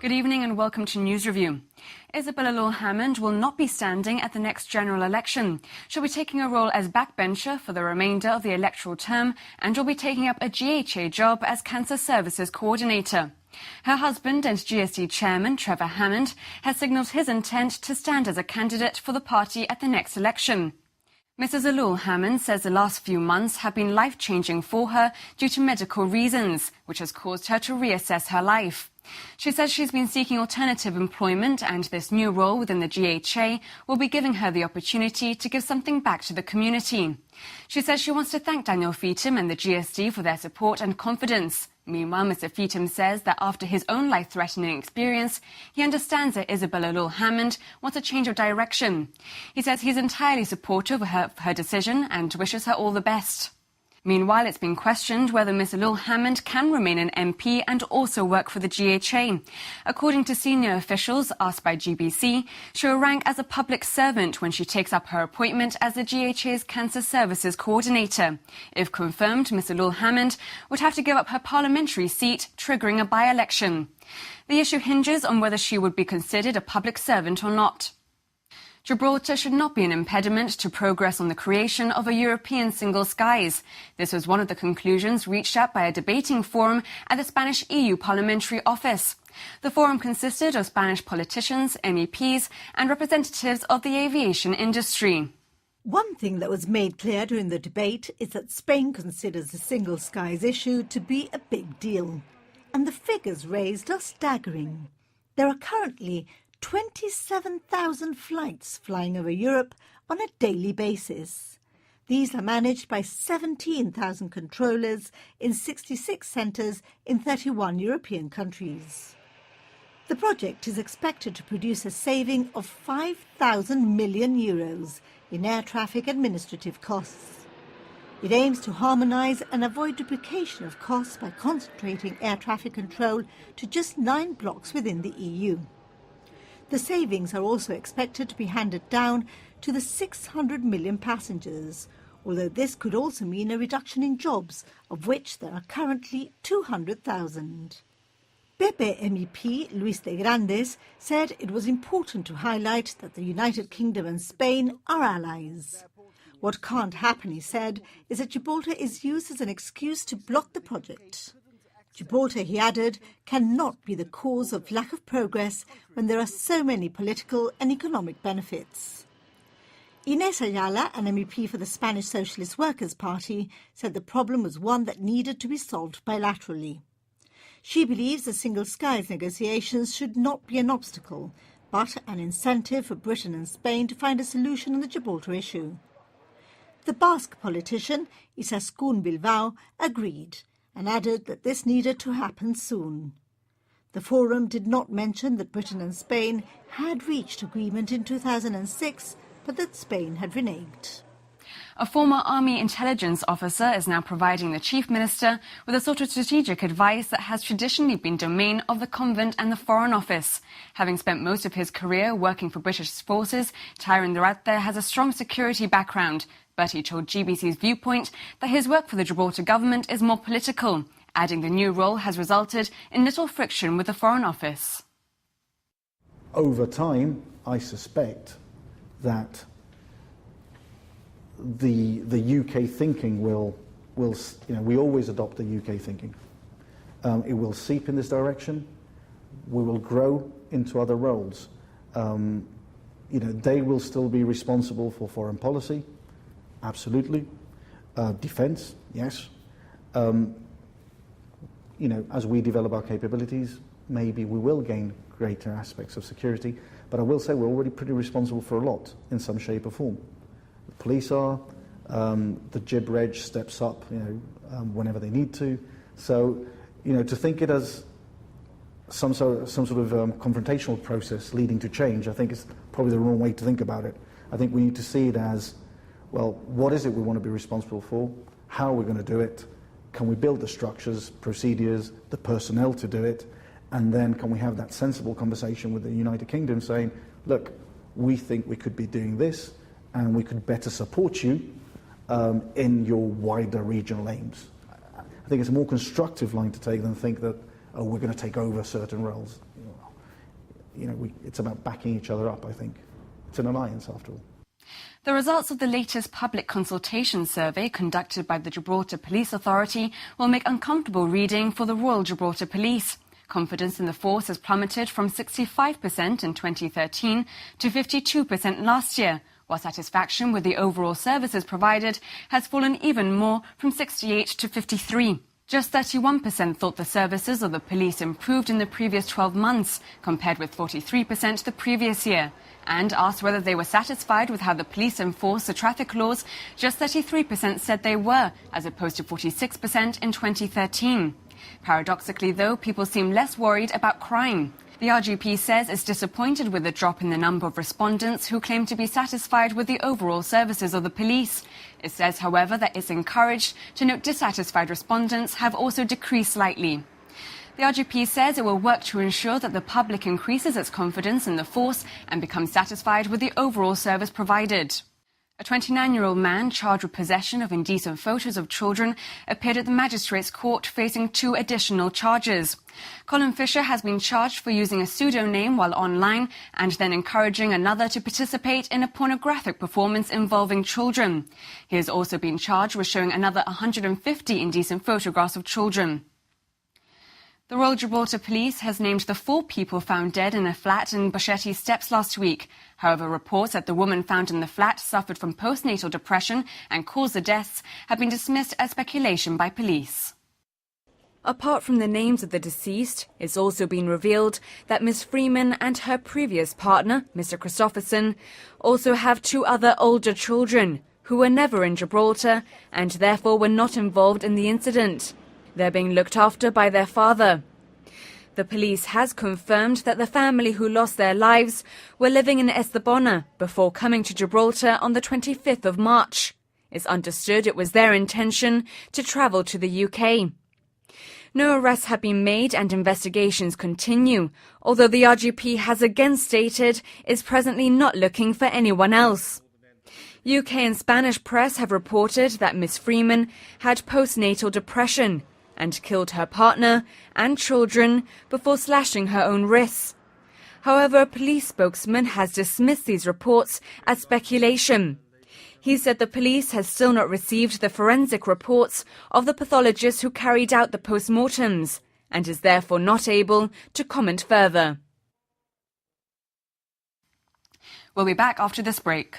Good evening and welcome to News Review. Isabella L Hammond will not be standing at the next general election. She'll be taking a role as backbencher for the remainder of the electoral term and will be taking up a GHA job as Cancer Services Coordinator. Her husband and GSC chairman, Trevor Hammond, has signalled his intent to stand as a candidate for the party at the next election. Mrs. L Hammond says the last few months have been life-changing for her due to medical reasons, which has caused her to reassess her life. She says she's been seeking alternative employment and this new role within the GHA will be giving her the opportunity to give something back to the community. She says she wants to thank Daniel Feetham and the GSD for their support and confidence. Meanwhile, Mr. Feetham says that after his own life-threatening experience, he understands that Isabella L Hammond wants a change of direction. He says he's entirely supportive of her decision and wishes her all the best. Meanwhile, it's been questioned whether Ms. L Hammond can remain an MP and also work for the GHA. According to senior officials asked by GBC, she will rank as a public servant when she takes up her appointment as the GHA's Cancer Services Coordinator. If confirmed, Ms. L Hammond would have to give up her parliamentary seat, triggering a by-election. The issue hinges on whether she would be considered a public servant or not. Gibraltar should not be an impediment to progress on the creation of a European single skies. This was one of the conclusions reached at by a debating forum at the Spanish EU Parliamentary Office. The forum consisted of Spanish politicians, MEPs and representatives of the aviation industry. One thing that was made clear during the debate is that Spain considers the single skies issue to be a big deal. And the figures raised are staggering. There are currently 27,000 flights flying over Europe on a daily basis. These are managed by 17,000 controllers in 66 centres in 31 European countries. The project is expected to produce a saving of €5,000 million in air traffic administrative costs. It aims to harmonise and avoid duplication of costs by concentrating air traffic control to just 9 blocks within the EU. The savings are also expected to be handed down to the 600 million passengers, although this could also mean a reduction in jobs, of which there are currently 200,000. PP MEP Luis de Grandes said it was important to highlight that the United Kingdom and Spain are allies. What can't happen, he said, is that Gibraltar is used as an excuse to block the project. Gibraltar, he added, cannot be the cause of lack of progress when there are so many political and economic benefits. Inés Ayala, an MEP for the Spanish Socialist Workers' Party, said the problem was one that needed to be solved bilaterally. She believes the Single Skies negotiations should not be an obstacle, but an incentive for Britain and Spain to find a solution on the Gibraltar issue. The Basque politician, Izaskun Bilbao, agreed and added that this needed to happen soon. The forum did not mention that Britain and Spain had reached agreement in 2006, but that Spain had reneged. A former army intelligence officer is now providing the Chief Minister with a sort of strategic advice that has traditionally been domain of the Convent and the Foreign Office. Having spent most of his career working for British forces, Tyron Duarte has a strong security background, but he told GBC's Viewpoint that his work for the Gibraltar government is more political, adding the new role has resulted in little friction with the Foreign Office. Over time, I suspect that the UK thinking will we always adopt the UK thinking. It will seep in this direction. We will grow into other roles. They will still be responsible for foreign policy, absolutely. Defence, yes. As we develop our capabilities, maybe we will gain greater aspects of security. But I will say we're already pretty responsible for a lot in some shape or form. The police are, the GIB Reg steps up, whenever they need to. So, to think it as some sort of confrontational process leading to change, I think is probably the wrong way to think about it. I think we need to see it as, well, what is it we want to be responsible for? How are we going to do it? Can we build the structures, procedures, the personnel to do it? And then can we have that sensible conversation with the United Kingdom saying, look, we think we could be doing this and we could better support you in your wider regional aims. I think it's a more constructive line to take than think that, oh, we're going to take over certain roles. it's about backing each other up, I think. It's an alliance, after all. The results of the latest public consultation survey conducted by the Gibraltar Police Authority will make uncomfortable reading for the Royal Gibraltar Police. Confidence in the force has plummeted from 65% in 2013 to 52% last year, while satisfaction with the overall services provided has fallen even more from 68 to 53. Just 31% thought the services of the police improved in the previous 12 months, compared with 43% the previous year. And asked whether they were satisfied with how the police enforce the traffic laws, just 33% said they were, as opposed to 46% in 2013. Paradoxically, though, people seem less worried about crime. The RGP says it's disappointed with the drop in the number of respondents who claim to be satisfied with the overall services of the police. It says, however, that it's encouraged to note dissatisfied respondents have also decreased slightly. The RGP says it will work to ensure that the public increases its confidence in the force and becomes satisfied with the overall service provided. A 29-year-old man charged with possession of indecent photos of children appeared at the magistrate's court facing 2 additional charges. Colin Fisher has been charged for using a pseudonym while online and then encouraging another to participate in a pornographic performance involving children. He has also been charged with showing another 150 indecent photographs of children. The Royal Gibraltar Police has named the 4 people found dead in a flat in Boschetti Steps last week. However, reports that the woman found in the flat suffered from postnatal depression and caused the deaths have been dismissed as speculation by police. Apart from the names of the deceased, it's also been revealed that Miss Freeman and her previous partner, Mr. Christopherson, also have 2 other older children who were never in Gibraltar and therefore were not involved in the incident. They're being looked after by their father. The police has confirmed that the family who lost their lives were living in Estepona before coming to Gibraltar on the 25th of March. It's understood it was their intention to travel to the UK. No arrests have been made and investigations continue, although the RGP has again stated it's presently not looking for anyone else. UK and Spanish press have reported that Miss Freeman had postnatal depression and killed her partner and children before slashing her own wrists. However, a police spokesman has dismissed these reports as speculation. He said the police has still not received the forensic reports of the pathologists who carried out the post-mortems and is therefore not able to comment further. We'll be back after this break.